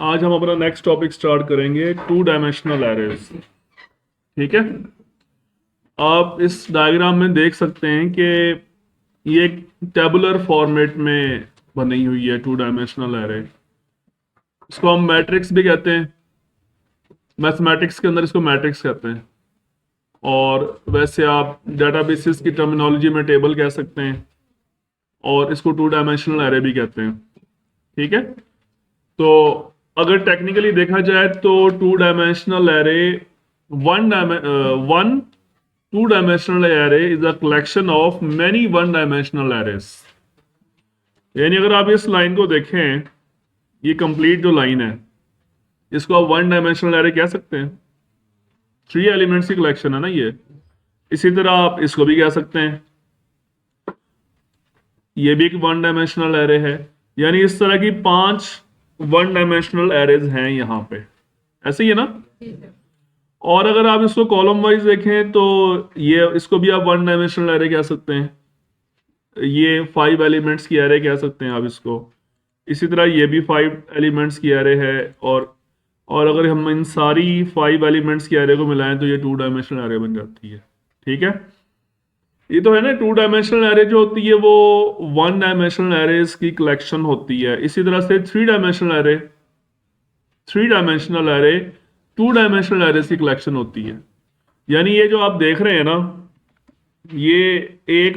आज हम अपना नेक्स्ट टॉपिक स्टार्ट करेंगे, टू डायमेंशनल एरेज। ठीक है, आप इस डायग्राम में देख सकते हैं कि ये एक टेबुलर फॉर्मेट में बनी हुई है टू डायमेंशनल एरे। इसको हम मैट्रिक्स भी कहते हैं, मैथमेटिक्स के अंदर इसको मैट्रिक्स कहते हैं, और वैसे आप डेटाबेसिस की टर्मिनोलॉजी में टेबल कह सकते हैं, और इसको टू डायमेंशनल एरे भी कहते हैं। ठीक है, तो अगर टेक्निकली देखा जाए तो two dimensional array one two dimensional array is a collection of many one dimensional arrays. यानी अगर आप इस लाइन को देखें, ये कंप्लीट जो लाइन है, इसको आप वन डायमेंशनल एरे कह सकते हैं। 3 एलिमेंट्स की कलेक्शन है ना ये। इसी तरह आप इसको भी कह सकते हैं, ये भी एक वन डायमेंशनल एरे है। यानी इस तरह की 5 वन डायमेंशनल एरेज हैं यहाँ पे, ऐसे ही है ना। और अगर आप इसको कॉलम वाइज देखें तो ये इसको भी आप वन डायमेंशनल एरे कह सकते हैं, ये 5 एलिमेंट्स की एरे कह सकते हैं आप इसको। इसी तरह ये भी 5 एलिमेंट्स की एरे है, और अगर हम इन सारी 5 एलिमेंट्स की एरे को मिलाएं तो ये टू डायमेंशनल एरे बन जाती है। ठीक है, ये तो है ना, टू डायमेंशनल एरे जो होती है वो वन डायमेंशनल एरेज की कलेक्शन होती है। इसी तरह से three dimensional array two dimensional arrays की कलेक्शन होती है। यानी ये जो आप देख रहे हैं ना, ये एक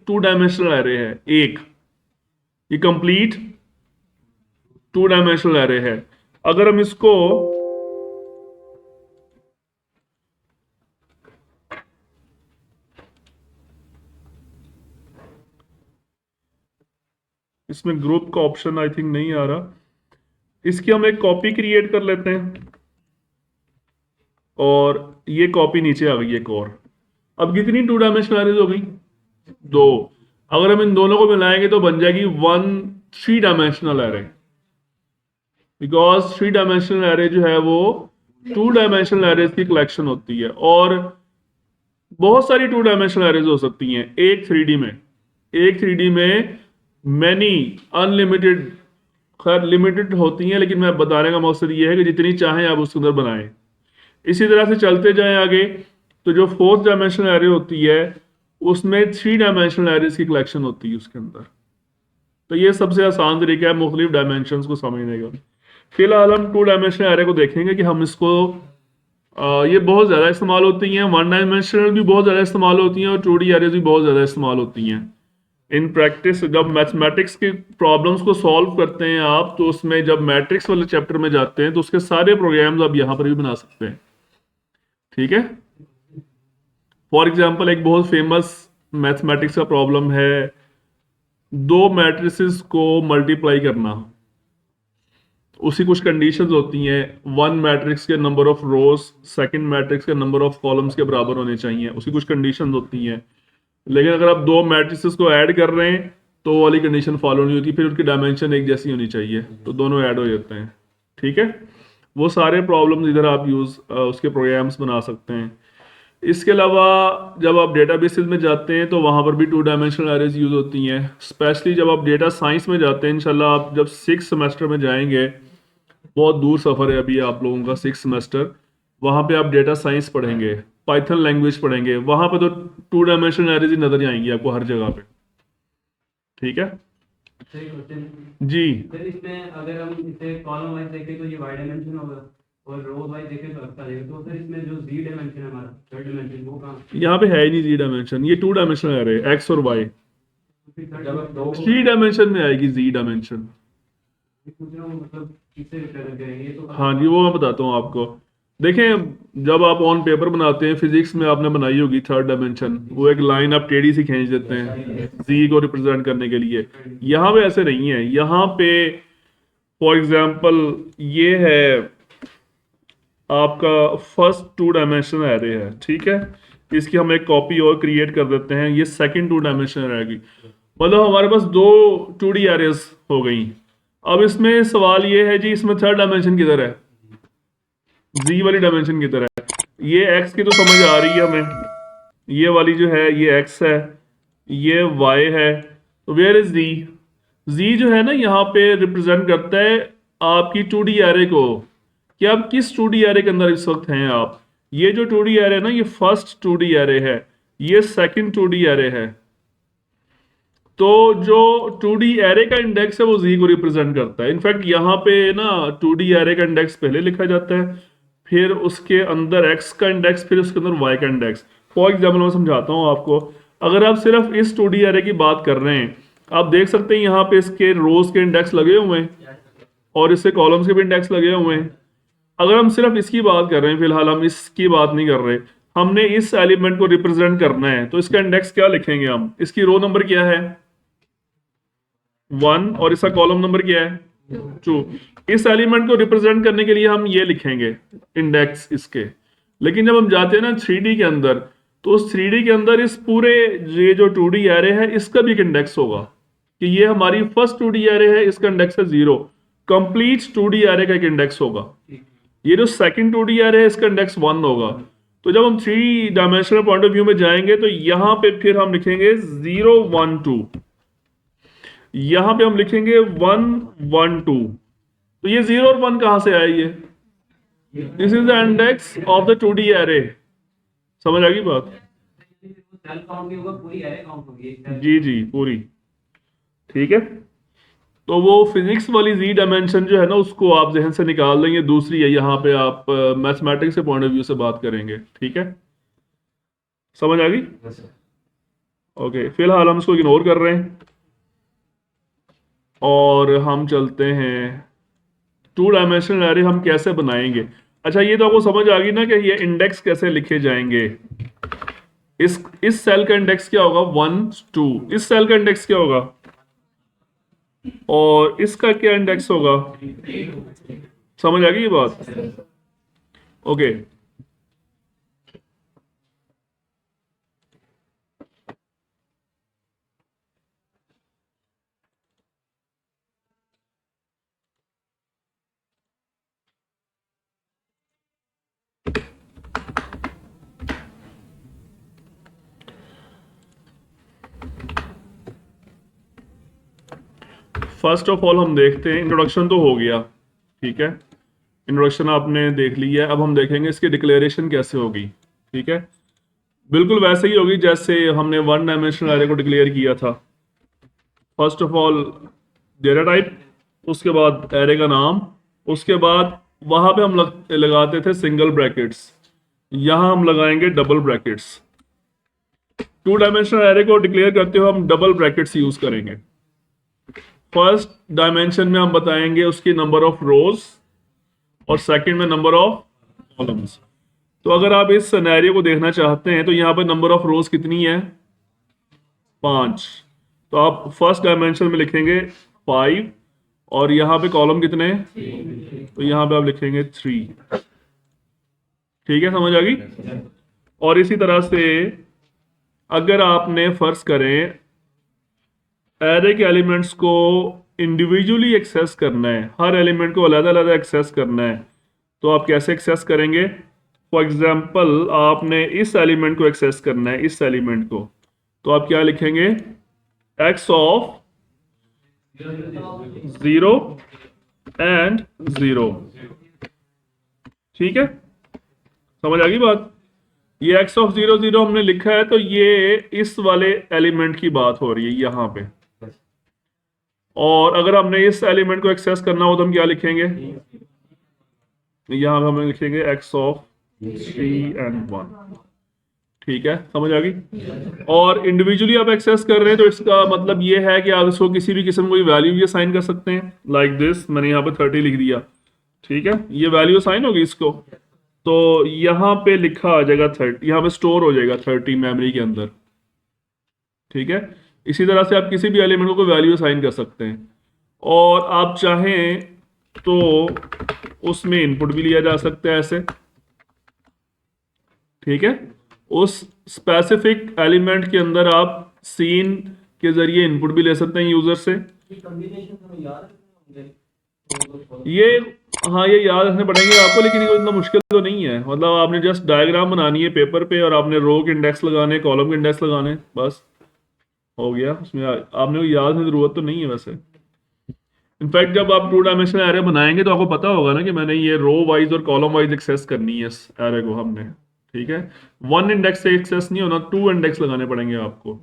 टू डायमेंशनल एरे है, ये कंप्लीट टू डायमेंशनल एरे है। अगर हम इसको इसमें ग्रुप का ऑप्शन आई थिंक नहीं आ रहा, इसकी हम एक कॉपी क्रिएट कर लेते हैं, और ये कॉपी नीचे आ गई एक और। अब कितनी टू डायमेंशनल एरेज हो गई? 2। अगर हम इन दोनों को मिलाएंगे तो बन जाएगी one three dimensional array, because three dimensional array जो है वो टू डायमेंशनल एरेज की कलेक्शन होती है। और बहुत सारी टू डायमेंशनल एरेज हो सकती हैं एक 3D में मैनी अनलिमिटेड, खैर लिमिटेड होती हैं, लेकिन मैं बताने का मकसद ये है कि जितनी चाहें आप उसके अंदर बनाएं। इसी तरह से चलते जाएं आगे, तो जो फोर्थ डायमेंशनल एरे होती है उसमें 3 डायमेंशनल एरेज की कलेक्शन होती है उसके अंदर। तो ये सबसे आसान तरीका है मुख्तलिफ डायमेंशंस को समझने का। फिलहाल हम टू डायमेंशनल एरे को देखेंगे कि हम इसको ये बहुत ज़्यादा इस्तेमाल होती हैं, वन डायमेंशनल भी बहुत ज़्यादा इस्तेमाल होती हैं, और 2D एरेज भी बहुत ज़्यादा इस्तेमाल होती हैं। इन प्रैक्टिस जब मैथमेटिक्स की प्रॉब्लम्स को सॉल्व करते हैं आप, तो उसमें जब मैट्रिक्स वाले चैप्टर में जाते हैं तो उसके सारे प्रोग्राम्स आप यहाँ पर भी बना सकते हैं। ठीक है, फॉर एग्जाम्पल एक बहुत फेमस मैथमेटिक्स का प्रॉब्लम है, 2 मैट्रिसेस को मल्टीप्लाई करना। उसी कुछ कंडीशंस होती हैं, वन मैट्रिक्स के number of rose second matrix के नंबर ऑफ कॉलम्स के बराबर होने चाहिए, उसकी कुछ कंडीशंस होती हैं। लेकिन अगर आप 2 मैट्रिसेस को ऐड कर रहे हैं तो वो वाली कंडीशन फॉलो नहीं होती, फिर उनकी डायमेंशन एक जैसी होनी चाहिए, तो दोनों ऐड हो जाते हैं। ठीक है, वो सारे प्रॉब्लम्स इधर आप उसके प्रोग्राम्स बना सकते हैं। इसके अलावा जब आप डेटाबेसेस में जाते हैं तो वहाँ पर भी टू डायमेंशनल एरेज यूज होती हैं, स्पेशली जब आप डेटा साइंस में जाते हैं। इंशाल्लाह आप जब 6th सेमेस्टर में जाएंगे, बहुत दूर सफ़र है अभी आप लोगों का 6th सेमेस्टर, वहाँ पे आप डेटा साइंस पढ़ेंगे, पाइथन लैंग्वेज पढ़ेंगे, वहाँ पे तो टू डायमेंशनल एरेज ही नजर आएंगी आपको हर जगह पे। ठीक है जी। सर इसमें अगर हम इसे कॉलम वाइज देखें तो ये वाई डायमेंशन होगा, और रो वाइज देखें तो आपका रहेगा। तो सर इसमें जो जी डायमेंशन है हमारा, थर्ड डायमेंशन, वो कहाँ? यहाँ पे है ही नहीं जी डायमेंशन, ये टू डायमेंशनल एरे एक्स और वाई। थ्री डायमेंशन में आएगी जी डायमेंशन। पूछ रहा हूँ मतलब किससे रिप्रेजेंट करेंगे ये तो। हाँ जी, वो मैं बताता हूँ आपको। देखें, जब आप ऑन पेपर बनाते हैं, फिजिक्स में आपने बनाई होगी थर्ड डायमेंशन, वो एक लाइन आप टेढ़ी सी खींच देते हैं जी को रिप्रेजेंट करने के लिए। यहाँ पे ऐसे नहीं है। यहाँ पे फॉर एग्जांपल ये है आपका फर्स्ट टू डायमेंशन एरे है। ठीक है, इसकी हम एक कॉपी और क्रिएट कर देते हैं, ये सेकंड टू डायमेंशन रहेगी। मतलब हमारे पास 2 2D एरेज हो गई। अब इसमें सवाल ये है जी, इसमें थर्ड डायमेंशन किधर है? जी वाली डायमेंशन किधर है? ये एक्स की तो समझ आ रही है हमें, ये वाली जो है ये एक्स है, ये वाई है, तो वेयर इज जी? जी जो है ना यहाँ पे रिप्रेजेंट करता है आपकी 2D एरे को, कि आप किस 2D एरे के अंदर इस वक्त हैं आप। ये जो 2D एरे है ना, ये फर्स्ट 2D एरे है, ये सेकंड 2D एरे है। तो जो 2D एरे का इंडेक्स है वो जी को रिप्रेजेंट करता है। इनफैक्ट यहाँ पे ना 2D एरे का इंडेक्स पहले लिखा जाता है, फिर उसके अंदर x का इंडेक्स, फिर उसके अंदर y का इंडेक्स। फॉर एग्जाम्पल मैं समझाता हूँ आपको। अगर आप सिर्फ इस 2D एरे की बात कर रहे हैं, आप देख सकते हैं यहाँ पे इसके रोज के इंडेक्स लगे हुए हैं और इससे कॉलम्स के भी इंडेक्स लगे हुए हैं। अगर हम सिर्फ इसकी बात कर रहे हैं, फिलहाल हम इसकी बात नहीं कर रहे, हमने इस एलिमेंट को रिप्रेजेंट करना है, तो इसका इंडेक्स क्या लिखेंगे हम? इसकी रो नंबर क्या है? 1, और इसका कॉलम नंबर क्या है? 2। इस एलिमेंट को रिप्रेजेंट करने के लिए हम ये लिखेंगे इंडेक्स इसके। लेकिन जब हम जाते हैं ना 3D के अंदर, तो उस 3D के अंदर इस पूरे ये जो 2D एरे है इसका भी एक इंडेक्स होगा, कि ये हमारी फर्स्ट 2D एरे है, इसका इंडेक्स है 0। कंप्लीट 2D एरे का एक इंडेक्स होगा। ये जो सेकंड 2D एरे है इसका इंडेक्स 1 होगा। तो जब हम 3 डायमेंशनल पॉइंट ऑफ व्यू में जाएंगे तो यहां पे फिर हम लिखेंगे 0 1 2, यहां पे हम लिखेंगे 1 1 2। तो ये 0 और 1 कहां से आए? ये this is the index of the 2D array. समझ आ गई बात? सेल काउंट भी होगा, पूरी एरे काउंट होगी एक cell। जी जी, पूरी। ठीक है, तो वो फिजिक्स वाली जी डायमेंशन जो है ना, उसको आप जहन से निकाल देंगे। दूसरी है, यहाँ पे आप मैथमेटिक्स से पॉइंट ऑफ व्यू से बात करेंगे। ठीक है, समझ आ गई? ओके, फिलहाल हम इसको इग्नोर कर रहे हैं और हम चलते हैं 2 डायमेंशनल एरे हम कैसे बनाएंगे। अच्छा, ये तो आपको समझ आ गई ना कि ये इंडेक्स कैसे लिखे जाएंगे। इस सेल का इंडेक्स क्या होगा? 1 2। इस सेल का इंडेक्स क्या होगा? और इसका क्या इंडेक्स होगा? समझ आ गई ये बात? ओके, फर्स्ट ऑफ ऑल हम देखते हैं, इंट्रोडक्शन तो हो गया। ठीक है, इंट्रोडक्शन आपने देख लिया है। अब हम देखेंगे इसकी डिक्लेरेशन कैसे होगी। ठीक है, बिल्कुल वैसे ही होगी जैसे हमने 1 डायमेंशनल एरे को डिक्लेयर किया था। First of all data type, उसके बाद एरे का नाम, उसके बाद वहां पे हम लगाते थे सिंगल ब्रैकेट्स, यहां हम लगाएंगे डबल ब्रैकेट्स। 2 डायमेंशनल एरे को डिक्लेयर करते हुए हम डबल ब्रैकेट्स यूज करेंगे। फर्स्ट डायमेंशन में हम बताएंगे उसकी नंबर ऑफ रोज और सेकंड में नंबर ऑफ कॉलम्स। तो अगर आप इस सिनेरियो को देखना चाहते हैं तो यहाँ पे नंबर ऑफ रोज कितनी है? 5। तो आप फर्स्ट डायमेंशन में लिखेंगे 5, और यहाँ पे कॉलम कितने? तो यहाँ पे आप लिखेंगे 3। ठीक है, समझ आ गई? और इसी तरह से अगर आपने फर्ज करें एरे के एलिमेंट्स को इंडिविजुअली एक्सेस करना है, हर एलिमेंट को अलग अलग एक्सेस करना है, तो आप कैसे एक्सेस करेंगे? फॉर एग्जाम्पल आपने इस एलिमेंट को एक्सेस करना है, इस एलिमेंट को, तो आप क्या लिखेंगे? X of 0 and 0। ठीक है, समझ आ गई बात? ये एक्स ऑफ 0 0 हमने लिखा है, तो ये इस वाले एलिमेंट की बात हो रही है यहां पे। और अगर हमने इस एलिमेंट को एक्सेस करना हो तो हम क्या लिखेंगे? यहां पे हम लिखेंगे एक्स ऑफ 3 एंड 1। ठीक है, समझ आ गई? और इंडिविजुअली आप एक्सेस कर रहे हैं तो इसका मतलब ये है कि आप इसको किसी भी किस्म कोई वैल्यू भी असाइन कर सकते हैं। लाइक दिस, मैंने यहाँ पे 30 लिख दिया। ठीक है, ये वैल्यू असाइन होगी इसको, तो यहाँ पे लिखा आ जाएगा 30, यहाँ पे स्टोर हो जाएगा 30 मेमोरी के अंदर। ठीक है, इसी तरह से आप किसी भी एलिमेंट को वैल्यू असाइन कर सकते हैं, और आप चाहें तो उसमें इनपुट भी लिया जा सकता है ऐसे। ठीक है, उस स्पेसिफिक एलिमेंट के अंदर आप सीन के जरिए इनपुट भी ले सकते हैं यूजर से। ये हाँ, ये याद रखने पड़ेंगे आपको, लेकिन ये इतना मुश्किल तो नहीं है। मतलब आपने जस्ट डायग्राम बनानी है पेपर पे, और आपने रो के इंडेक्स लगाने, कॉलम के इंडेक्स लगाने, बस हो गया। उसमें आपने को याद की जरूरत तो नहीं है वैसे। इनफैक्ट जब आप टू डायमेंशनल एरे बनाएंगे तो आपको पता होगा ना कि मैंने ये रो वाइज और कॉलम वाइज एक्सेस करनी है इस एरे को हमने, ठीक है। वन इंडेक्स से एक्सेस नहीं होना, टू इंडेक्स लगाने पड़ेंगे आपको।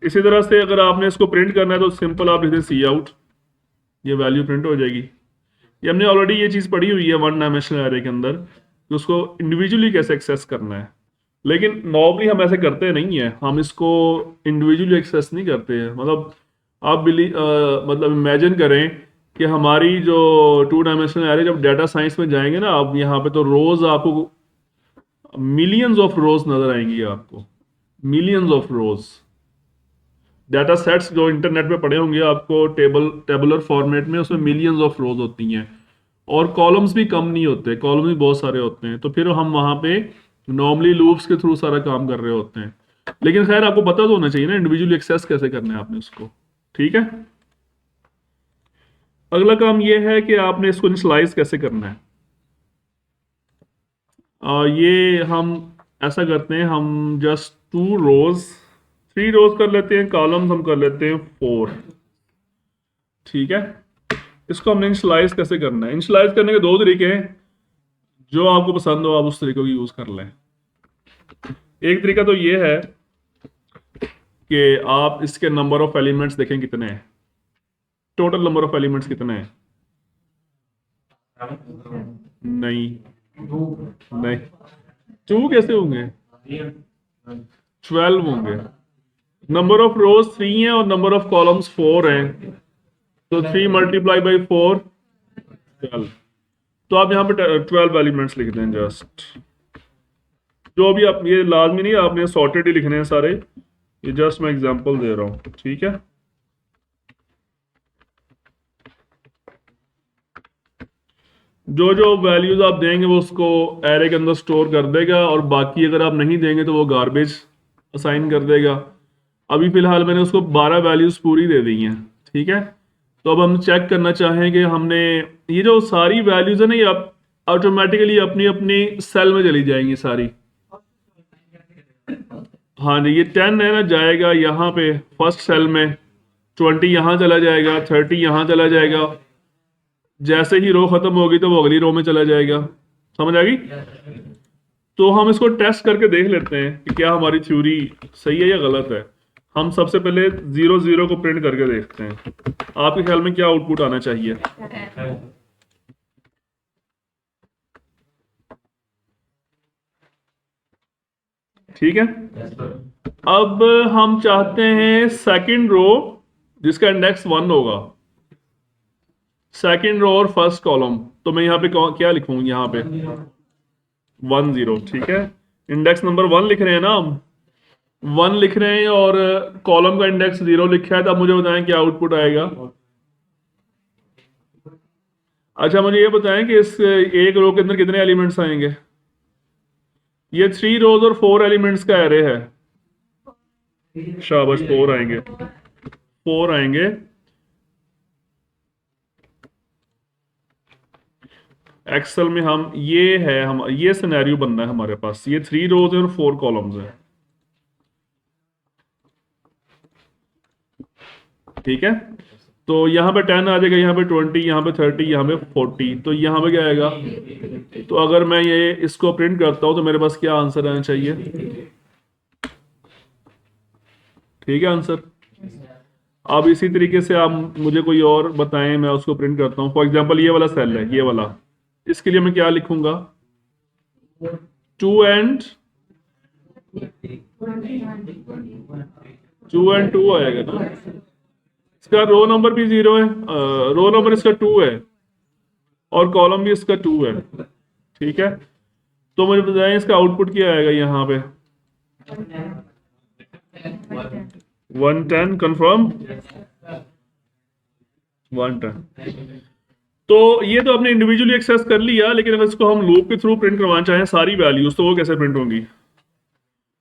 इसी तरह से अगर आपने इसको प्रिंट करना है तो सिंपल आप लिखते सी आउट, ये वैल्यू प्रिंट हो जाएगी। ये हमने ऑलरेडी ये चीज़ पढ़ी हुई है वन डायमेंशनल एरे के अंदर कि उसको इंडिविजुअली कैसे एक्सेस करना है, लेकिन नॉर्मली हम ऐसे करते नहीं है, हम इसको इंडिविजुअली एक्सेस नहीं करते हैं। मतलब आप मतलब इमेजिन करें कि हमारी जो टू डायमेंशनल एरे जब डाटा साइंस में जाएंगे ना, आप यहाँ पे तो रोज आपको मिलियंस ऑफ रोज नजर आएंगी आपको, millions of rose. Data sets जो इंटरनेट पे पड़े होंगे आपको टेबुलर फॉर्मेट में, उसमें मिलियंस ऑफ रोज होती हैं, और कॉलम्स भी कम नहीं होते, कॉलम भी बहुत सारे होते हैं। तो फिर हम वहां पे नॉर्मली लूप्स के थ्रू सारा काम कर रहे होते हैं। लेकिन खैर आपको पता तो होना चाहिए ना इंडिविजुअली एक्सेस कैसे करना है आपने उसको, ठीक है। अगला काम ये है कि आपने इसको इनिशियलाइज कैसे करना है। ये हम ऐसा करते हैं, हम जस्ट टू रोज, थ्री रोज कर लेते हैं, कॉलम्स हम कर लेते हैं फोर, ठीक है। इसको हमने इनिशियलाइज कैसे करना है। इनिशियलाइज करने के दो तरीके हैं, जो आपको पसंद हो आप उस तरीके को यूज कर लें। एक तरीका तो ये है कि आप इसके नंबर ऑफ एलिमेंट्स देखें कितने हैं, टोटल नंबर ऑफ एलिमेंट्स कितने हैं। नहीं नहीं, टू कैसे होंगे, 12 होंगे। नंबर ऑफ रोज 3 है और नंबर ऑफ कॉलम्स 4 हैं, तो 3 मल्टीप्लाई बाई 4 12। तो आप यहाँ पे 12 एलिमेंट्स लिख दें जस्ट, जो भी आप, ये लाजमी नहीं है आपने सॉर्टेड ही लिखने हैं सारे, ये जस्ट मैं एग्जांपल दे रहा हूँ, ठीक है। जो जो वैल्यूज आप देंगे वो उसको एरे के अंदर स्टोर कर देगा, और बाकी अगर आप नहीं देंगे तो वो गार्बेज असाइन कर देगा। अभी फिलहाल मैंने उसको 12 वैल्यूज पूरी दे दी हैं, ठीक है। तो अब हम चेक करना चाहेंगे, हमने ये जो सारी वैल्यूज है ना, ये आप ऑटोमेटिकली अपनी अपनी सेल में चली जाएंगी सारी। हाँ जी, ये 10 है ना, जाएगा यहाँ पे फर्स्ट सेल में, 20 यहाँ चला जाएगा, 30 यहाँ चला जाएगा। जैसे ही रो खत्म होगी तो वो अगली रो में चला जाएगा, समझ आ गई। तो हम इसको टेस्ट करके देख लेते हैं कि क्या हमारी थ्योरी सही है या गलत है। हम सबसे पहले 0 0 को प्रिंट करके देखते हैं, आपके ख्याल में क्या आउटपुट आना चाहिए। ठीक है। अब हम चाहते हैं सेकंड रो जिसका इंडेक्स 1 होगा, सेकंड रो और फर्स्ट कॉलम। तो मैं यहाँ पे क्या लिखूंगा, यहाँ पे 1 0, ठीक है। इंडेक्स नंबर 1 लिख रहे हैं ना हम, 1 लिख रहे हैं और कॉलम का इंडेक्स 0 लिखा है। तो अब मुझे बताएं क्या आउटपुट आएगा। अच्छा मुझे ये बताएं कि इस एक रो के अंदर कितने एलिमेंट्स आएंगे। ये 3 रोज और 4 एलिमेंट्स का एरे है, शाबाश 4 आएंगे, 4 आएंगे। एक्सेल में हम ये है, हम ये सिनेरियो बनना है हमारे पास, ये 3 रोज है और 4 कॉलम्स है, ठीक है। तो यहाँ पे 10 आ जाएगा, यहाँ पे 20, यहाँ पे 30, यहाँ पे 40। तो यहाँ पे क्या आएगा। तो अगर मैं ये इसको प्रिंट करता हूँ तो मेरे पास क्या आंसर आना चाहिए, ठीक है आंसर। अब इसी तरीके से आप मुझे कोई और बताएं, मैं उसको प्रिंट करता हूँ। फॉर एग्जांपल ये वाला सेल है, ये वाला, इसके लिए मैं क्या लिखूंगा, 2 एंड 2 आएगा ना। इसका रो नंबर भी 0 है, रो नंबर इसका 2 है और कॉलम भी इसका 2 है, ठीक है। तो मुझे बताएं इसका आउटपुट क्या आएगा यहाँ पे। 110 कंफर्म, 110। तो ये तो आपने इंडिविजुअली एक्सेस कर लिया, लेकिन अगर इसको हम लूप के थ्रू प्रिंट करवाना चाहें सारी वैल्यूज, तो वो कैसे प्रिंट होंगी।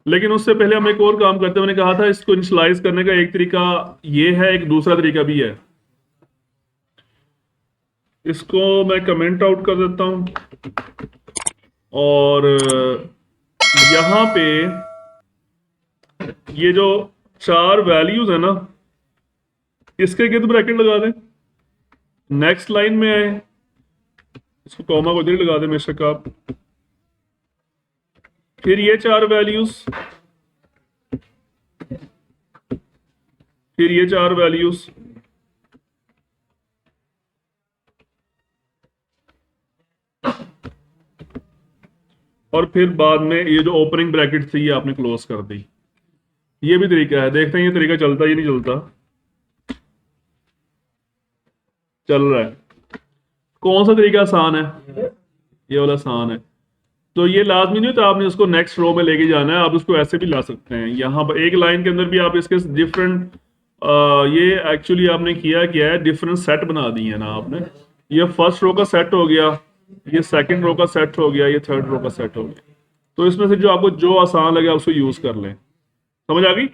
लेकिन उससे पहले हम एक और काम करते हैं। मैंने कहा था इसको इनिशियलाइज करने का एक तरीका ये है, एक दूसरा तरीका भी है। इसको मैं कमेंट आउट कर देता हूं, और यहां पे ये जो 4 वैल्यूज है ना, इसके गिर्द ब्रैकेट लगा दें, नेक्स्ट लाइन में आए, इसको कॉमा को इधर लगा दे बेशक आप। फिर ये 4 वैल्यूज, फिर ये 4 वैल्यूज, और फिर बाद में ये जो ओपनिंग ब्रैकेट थी ये आपने क्लोज कर दी। ये भी तरीका है, देखते हैं ये तरीका चलता है या नहीं चलता। चल रहा है। कौन सा तरीका आसान है? ये वाला आसान है। तो ये लाजमी नहीं होता आपने उसको नेक्स्ट रो में लेके जाना है, आप उसको ऐसे भी ला सकते हैं। यहाँ पर एक लाइन के अंदर भी आप इसके डिफरेंट, ये एक्चुअली आपने किया क्या है, डिफरेंट सेट बना दिए हैं ना आपने। ये फर्स्ट रो का सेट हो गया, ये सेकंड रो का सेट हो गया, ये थर्ड रो का सेट हो गया। तो इसमें से जो आपको जो आसान लगे आप उसको यूज कर लें। समझ आ गई?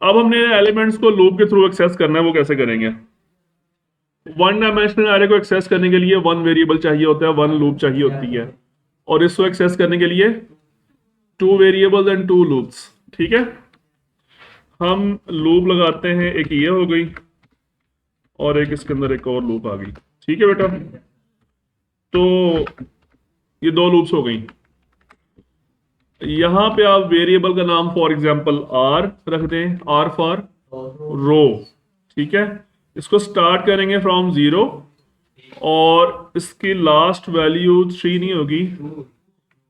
अब हमने एलिमेंट्स को लूप के थ्रू एक्सेस करना है, वो कैसे करेंगे? वन डायमेंशनल एरे को एक्सेस करने के लिए 1 वेरिएबल चाहिए होता है, 1 लूप चाहिए होती है, और इसको एक्सेस करने के लिए 2 वेरिएबल्स एंड 2 लूप्स। ठीक है, हम लूप लगाते हैं, एक ये हो गई और एक इसके अंदर एक और लूप आ गई। ठीक है बेटा, तो ये 2 लूप्स हो गई। यहां पे आप वेरिएबल का नाम फॉर एग्जांपल r रख दें, r फॉर रो। ठीक है, इसको स्टार्ट करेंगे फ्रॉम 0 और इसकी लास्ट वैल्यू 3 नहीं होगी,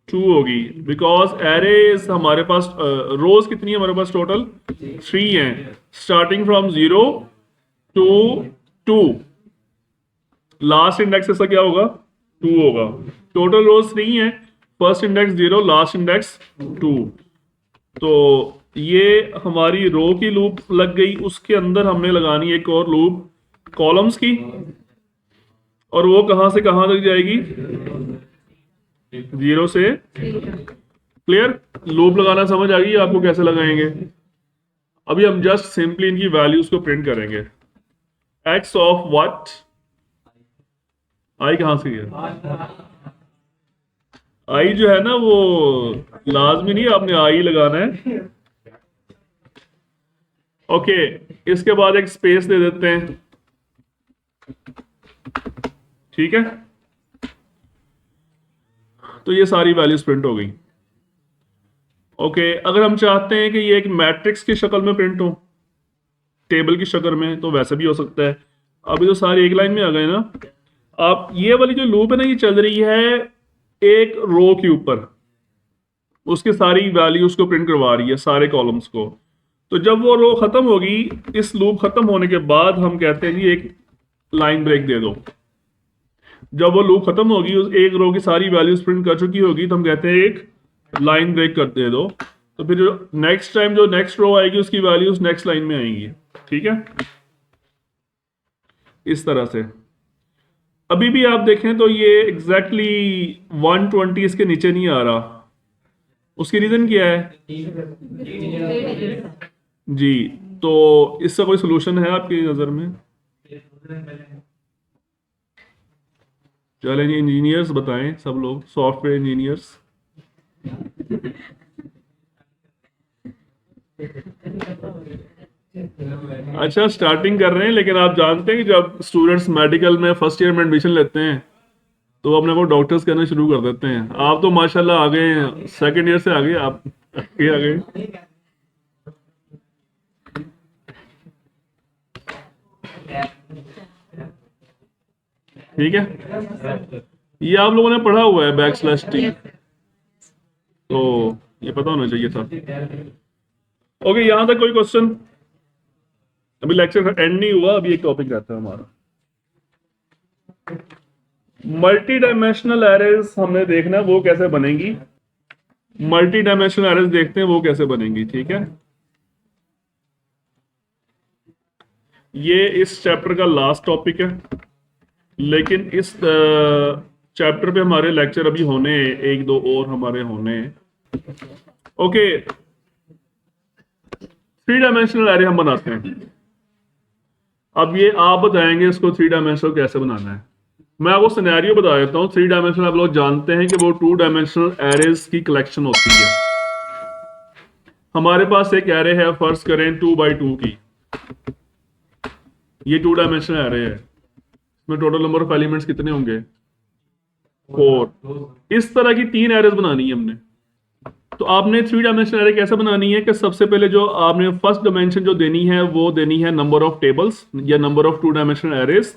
2 होगी, बिकॉज एरेज हमारे पास रोज कितनी है हमारे पास? टोटल 3 हैं, starting from 0 to 2। Last index इसका क्या होगा? 2 होगा। टोटल रोज 3 है, फर्स्ट इंडेक्स 0, लास्ट इंडेक्स 2। तो ये हमारी रो की लूप लग गई। उसके अंदर हमने लगानी एक और लूप कॉलम्स की, और वो कहां से कहां तक जाएगी? 0 से। क्लियर? लूप लगाना समझ आ गई आपको कैसे लगाएंगे? अभी हम जस्ट सिंपली इनकी वैल्यूज को प्रिंट करेंगे। x of what? आई कहां से गया? आई जो है ना वो लाजमी नहीं आपने आई लगाना है। ओके, इसके बाद एक स्पेस दे देते हैं। ठीक है, तो ये सारी वैल्यूज प्रिंट हो गई। ओके, अगर हम चाहते हैं कि ये एक मैट्रिक्स की शक्ल में प्रिंट हो, टेबल की शक्ल में, तो वैसे भी हो सकता है। अभी तो सारे एक लाइन में आ गए ना। आप ये वाली जो लूप है ना, ये चल रही है एक रो के ऊपर, उसके सारी वैल्यूज को प्रिंट करवा रही है, सारे कॉलम्स को। तो जब वो रो खत्म होगी, इस लूप खत्म होने के बाद हम कहते हैं जी एक लाइन ब्रेक दे दो। जब वो लूप खत्म होगी, उस एक रो की सारी वैल्यूज प्रिंट कर चुकी होगी, तो हम कहते हैं एक लाइन ब्रेक कर दे दो। तो फिर नेक्स्ट टाइम जो नेक्स्ट रो आएगी उसकी वैल्यूज नेक्स्ट लाइन में आएंगी। ठीक है, इस तरह से। अभी भी आप देखें तो ये एग्जैक्टली 120 इसके नीचे नहीं आ रहा। उसकी रीजन क्या है जी? तो इसका कोई सोल्यूशन है आपकी नजर में? चलें, इंजीनियर्स बताएं, सब लोग सॉफ्टवेयर इंजीनियर्स। अच्छा, स्टार्टिंग कर रहे हैं, लेकिन आप जानते हैं कि जब स्टूडेंट्स मेडिकल में फर्स्ट ईयर में एडमिशन लेते हैं तो अपने को डॉक्टर्स करना शुरू कर देते हैं। आप तो माशाल्लाह आ गए, सेकंड ईयर से आ गए, आप आगे आ गए। ठीक है, ये आप लोगों ने पढ़ा हुआ है बैकस्लैश t, तो ये पता होना चाहिए था। ओके, यहां तक कोई क्वेश्चन? अभी लेक्चर एंड नहीं हुआ, अभी एक टॉपिक रहता है हमारा। मल्टी डायमेंशनल एरेज हमने देखना है वो कैसे बनेंगी। मल्टी डायमेंशनल एरेज देखते हैं वो कैसे बनेंगी। ठीक है, ये इस चैप्टर का लास्ट टॉपिक है, लेकिन इस चैप्टर पे हमारे लेक्चर अभी होने, एक दो और हमारे होने। ओके, 3 डायमेंशनल एरे हम बनाते हैं। अब ये आप बताएंगे इसको 3 डायमेंशनल कैसे बनाना है। मैं आपको सिनेरियो बता देता हूँ। 3 डायमेंशनल आप लोग जानते हैं कि वो 2 डायमेंशनल एरेज की कलेक्शन होती है। हमारे पास एक एरे है, फर्ज करें 2 by 2 की। ये 2 डायमेंशनल एरे है, इसमें टोटल नंबर ऑफ एलिमेंट्स कितने होंगे? 4। इस तरह की 3 एरेज बनानी है हमने। तो आपने 3 डायमेंशनल एरे कैसे बनानी है कि सबसे पहले जो आपने फर्स्ट डायमेंशन जो देनी है वो देनी है नंबर ऑफ टेबल्स या नंबर ऑफ 2 डायमेंशनल एरेज।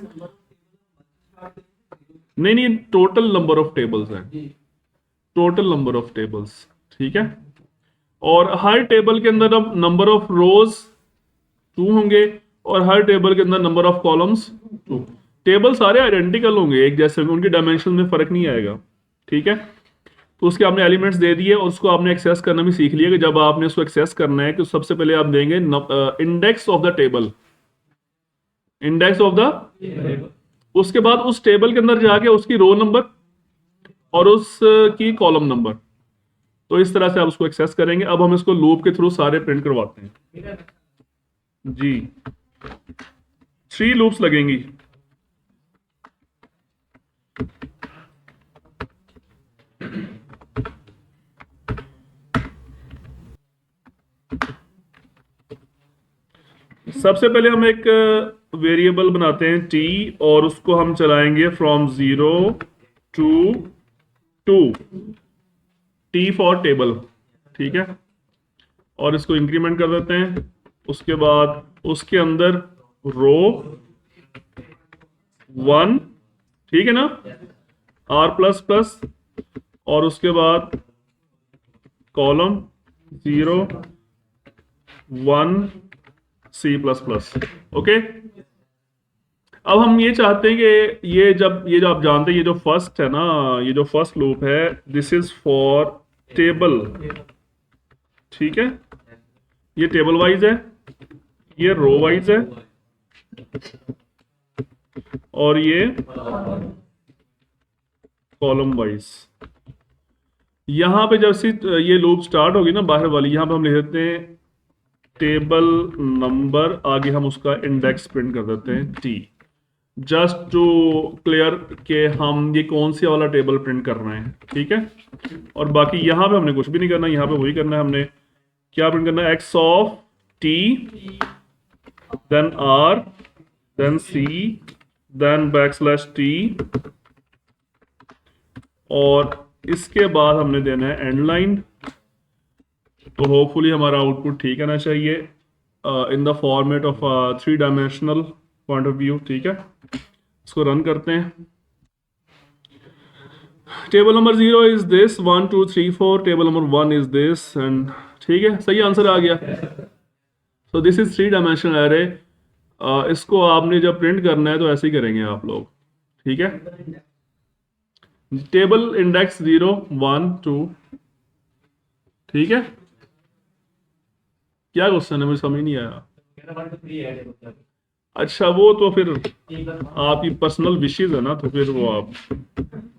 नहीं, टोटल नंबर ऑफ टेबल्स है, टोटल नंबर ऑफ टेबल्स, ठीक है। और हर टेबल के अंदर अब नंबर ऑफ रोज 2 होंगे और हर टेबल के अंदर नंबर ऑफ कॉलम्स 2। टेबल सारे आइडेंटिकल होंगे, एक जैसे होंगे, उनकी डायमेंशन में फर्क नहीं आएगा, ठीक है। तो उसके आपने एलिमेंट्स दे दिए और उसको आपने एक्सेस करना भी सीख लिया कि जब आपने उसको एक्सेस करना है कि सबसे पहले आप देंगे index of the table, index of the, उसके बाद उस टेबल के अंदर जाके उसकी रो नंबर और उसकी कॉलम नंबर। तो इस तरह से आप उसको एक्सेस करेंगे। अब हम इसको लूप के थ्रू सारे प्रिंट करवाते हैं जी। 3 लूप्स लगेंगी। सबसे पहले हम एक वेरिएबल बनाते हैं t और उसको हम चलाएंगे from 0 to 2, t for table, ठीक है। और इसको इंक्रीमेंट कर देते हैं। उसके बाद उसके अंदर रो 1, ठीक है ना, r++ और उसके बाद कॉलम 0 1 C++, ओके। अब हम ये चाहते हैं कि ये जो आप जानते हैं, ये जो फर्स्ट है ना, ये जो फर्स्ट लूप है, दिस इज फॉर टेबल, ठीक है। ये टेबल वाइज है, ये रो वाइज है और ये कॉलम वाइज। यहां पे जब से ये लूप स्टार्ट होगी ना, बाहर वाली, यहां पे हम लिख देते हैं टेबल नंबर, आगे हम उसका इंडेक्स प्रिंट कर देते हैं t, जस्ट टू क्लियर के हम ये कौन सी वाला टेबल प्रिंट कर रहे हैं, ठीक है। और बाकी यहाँ पे हमने कुछ भी नहीं करना, यहाँ पे वही करना है। हमने क्या प्रिंट करना है? x of t, then r, then c, then \t, और इसके बाद हमने देना है एंड लाइन। तो होपफुली हमारा आउटपुट ठीक आना चाहिए in the format of 3 dimensional point of view, ठीक है। इसको रन करते हैं। Table number 0 is this, 1 2 3 4, table number 1 is this, and ठीक है, सही आंसर आ गया। So this is 3 dimensional array. इसको आपने जब प्रिंट करना है तो ऐसे ही करेंगे आप लोग, ठीक है। टेबल इंडेक्स 0 1 2, ठीक है। क्या क्वेश्चन है, मुझे समझ नहीं आया। अच्छा, वो तो फिर आपकी पर्सनल विशेज है ना, तो फिर वो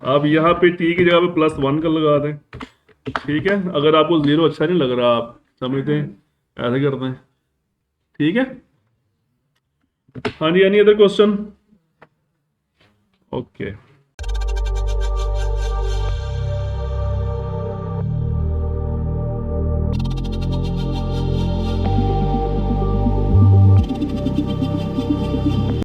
आप यहाँ पे t की जगह पे +1 का लगा दें, ठीक है। अगर आपको 0 अच्छा नहीं लग रहा, आप समझते हैं, ऐसे करते हैं, ठीक है। हाँ जी, एनी अदर क्वेश्चन? ओके।